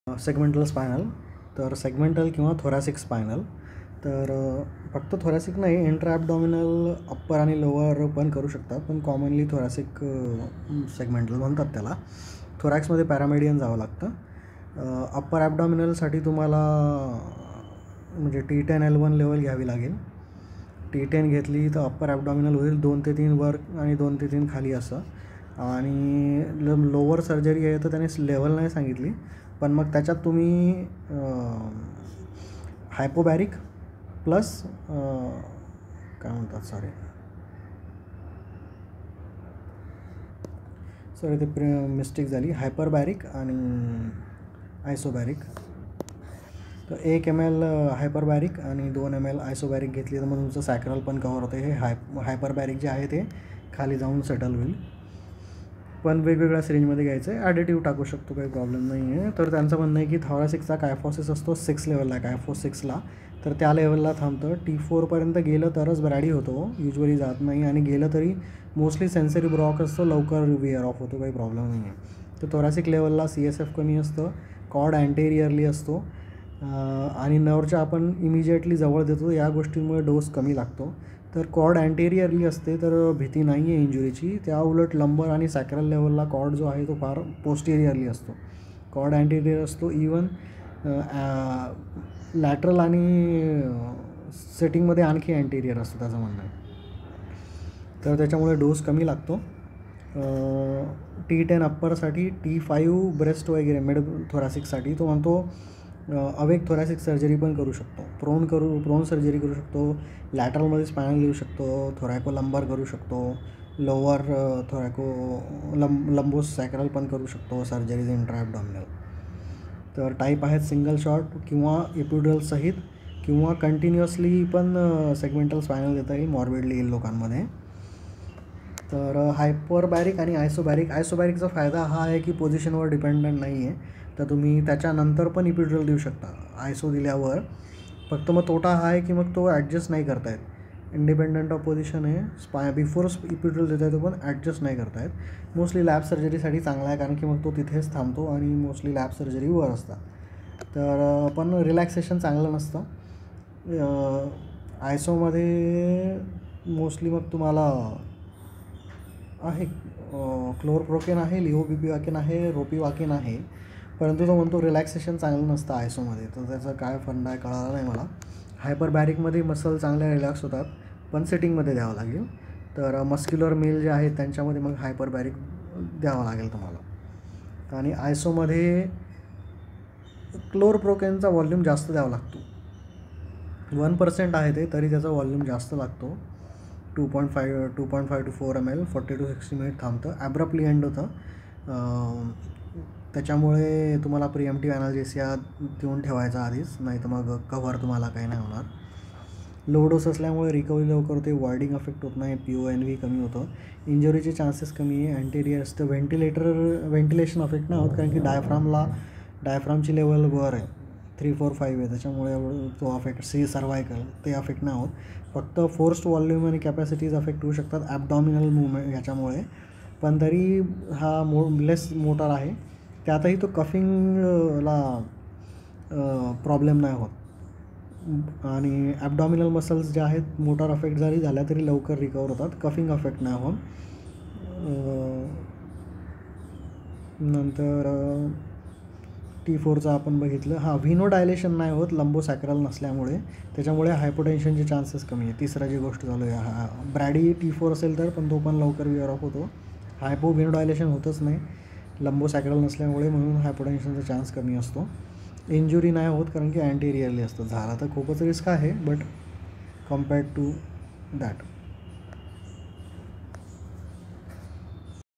Segmental spinal. तर segmental किंवा thoracic spinal. तर फक्त थोरॅसिक नाही, इंट्रा ॲब्डॉमिनल अप्पर आणि लोअर पण करू शकतात, पण कॉमनली थोरॅसिक सेगमेंटल म्हणतात त्याला. थोरॅक्समध्ये पॅरामेडियन जावं लागतं. अप्पर ॲब्डॉमिनलसाठी तुम्हाला म्हणजे T10L1 लेवल घ्यावी लागेल. T10 घेतली तर अप्पर ॲब्डॉमिनल होईल 2 ते 3 वर आणि 2 ते 3 खाली असं. आणि लोअर सर्जरी आहे तर त्याने लेवल नाही सांगितली, पण मग त्याच्यात तुम्ही हायपोबॅरिक प्लस काय म्हणतात सॉरी ते मिस्टेक झाली, हायपरबॅरिक आणि आयसोबॅरिक. तर 1 ml हायपरबॅरिक आणि 2 ml आयसोबॅरिक घेतली तर मग तुमचं सॅक्रल पण कव्हर होतं. हे हायपरबॅरिक जे आहे ते खाली जाऊन सेटल होईल. पण वेगवेगळ्या सिरिंजमध्ये घ्यायचं आहे, ॲडिटिव्ह टाकू शकतो, काही प्रॉब्लेम नाही आहे. तर त्यांचं म्हणणं आहे की थॉरॅसिकचा कायफॉसिस असतो 6 लेवलला, कायफो 6ला, तर त्या लेवलला थांबतं. T4पर्यंत गेलं तरच ब्रॅडी होतो, युजली जात नाही, आणि गेलं तरी मोस्टली सेन्सरी ब्रॉक असतो, लवकर विअर ऑफ होतो, काही प्रॉब्लेम नाही आहे. तर थोरॅसिक लेवलला CSF कमी असतं, कॉर्ड अँटेरियरली असतो, आणि नर्वच्या आपण इमिजिएटली जवळ देतो, या गोष्टींमुळे डोस कमी लागतो. तर कॉर्ड अँटेरियरली असते तर भीती नाही आहे इंजुरीची. त्या उलट लंबर आणि सॅक्रल लेवलला कॉर्ड जो आहे तो फार पोस्टेरियरली असतो. कॉर्ड अँटेरियर असतो, इवन लॅटरल आणि सेटिंगमध्ये आणखी अँटेरियर असतो त्याचं म्हणणं आहे. तर त्याच्यामुळे डोस कमी लागतो. T10 अप्परसाठी, T5 ब्रेस्ट वगैरे मिड थोरॅसिकसाठी तो म्हणतो अवेक थोरॅसिक सर्जरी पण करू शकतो, प्रोन सर्जरी करू शकतो, लॅटरलमध्ये स्पायनल देऊ शकतो, थोरॅको लंबार करू शकतो, लोअर थोरॅको लंबो सॅक्रल पण करू शकतो सर्जरीज इंट्रा ॲब्डॉमिनल. तर टाईप आहेत सिंगल शॉट किंवा एपिड्युरल सहित, किंवा कंटिन्युअसली पण सेगमेंटल स्पायनल देता येईल मॉर्बिडली येईल लोकांमध्ये. तर हायपरबॅरिक आणि आयसोबॅरिकचा फायदा हा आहे की पोझिशनवर डिपेंडंट नाही आहे, तर तुम्ही त्याच्यानंतर पण एपिड्युरल देऊ शकता आयसो दिल्यावर. फक्त मग तोटा हा आहे की मग तो ॲडजस्ट नाही करता येत, इंडिपेंडंट ऑफ पोझिशन आहे, बिफोर एपिड्युरल देता येतो पण ॲडजस्ट नाही करता येत. मोस्टली लॅब सर्जरीसाठी चांगला आहे, कारण की मग तो तिथेच थांबतो आणि मोस्टली लॅब सर्जरीवर असतात. तर पण रिलॅक्सेशन चांगलं नसतं. आयसोमध्ये मोस्टली मग तुम्हाला आहे क्लोरप्रोकेन आहे, लिओबिपिवाकिन आहे, रोपिवाकिन आहे, परंतु तो म्हणतो रिलॅक्सेशन चांगलं नसतं आयसोमध्ये. तर त्याचा काय फंडा आहे कळाला नाही मला. हायपरबॅरिकमध्ये मसल चांगल्या रिलॅक्स होतात, पण सिटिंगमध्ये द्यावं लागेल. तर मस्क्युलर मेल जे आहेत त्यांच्यामध्ये मग हायपरबॅरिक द्यावं लागेल तुम्हाला. आणि आयसोमध्ये क्लोरप्रोकेनचा व्हॉल्यूम जास्त द्यावा लागतो. 1% आहे ते, तरी त्याचा व्हॉल्यूम जास्त लागतो. 2.5 to 4 ml 40 to 60 minute थांबतं, ॲब्रप्टली end होतं. त्याच्यामुळे तुम्हाला प्रिएम्प्टिव्ह ॲनाल्जेसिया देऊन ठेवायचा आधीच, नाही तर मग कव्हर तुम्हाला काही नाही होणार. लो डोस असल्यामुळे रिकव्हरी लवकर होते, वॉर्डिंग अफेक्ट होत नाही, PONV कमी होतं, इंजुरीचे चान्सेस कमी आहे. अँटेरियर असतं, व्हेंटिलेशन अफेक्ट नाही होत, कारण की डायफ्रामची लेवल वर आहे, 3, 4, 5 आहे, त्याच्यामुळे तो अफेक्ट सर्वायकल ते अफेक्ट नाही होत. फक्त फोर्स्ड व्हॉल्यूम आणि कॅपॅसिटीज अफेक्ट होऊ शकतात ॲब्डॉमिनल मूवमेंट ह्याच्यामुळे, पण तरी हा लेस मोटार आहे. त्यातही तो कफिंगला प्रॉब्लेम नाही होत. आणि ॲब्डॉमिनल मसल्स जे आहेत मोटार अफेक्ट जरी झाल्या तरी लवकर रिकवर होतात, कफिंग अफेक्ट नाही होत. नंतर T4चं आपण बघितलं, व्हिनो डायलेशन नाही होत लंबोसॅक्रल नसल्यामुळे, त्याच्यामुळे हायपोटेन्शनचे चान्सेस कमी आहे. तिसरा जी गोष्ट चालू आहे, ब्रॅडी T4 असेल तर पण तो पण लवकर विअर ऑफ होतो. व्हिनो डायलेशन होतच नाही लंबोसॅक्रल नसल्यामुळे, म्हणून हायपोटेन्शनचा चान्स कमी असतो. इंजुरी नाही होत कारण की अँटेरियरली असतं, झाला तर खूपच रिस्क आहे, बट कम्पेअर्ड टू दॅट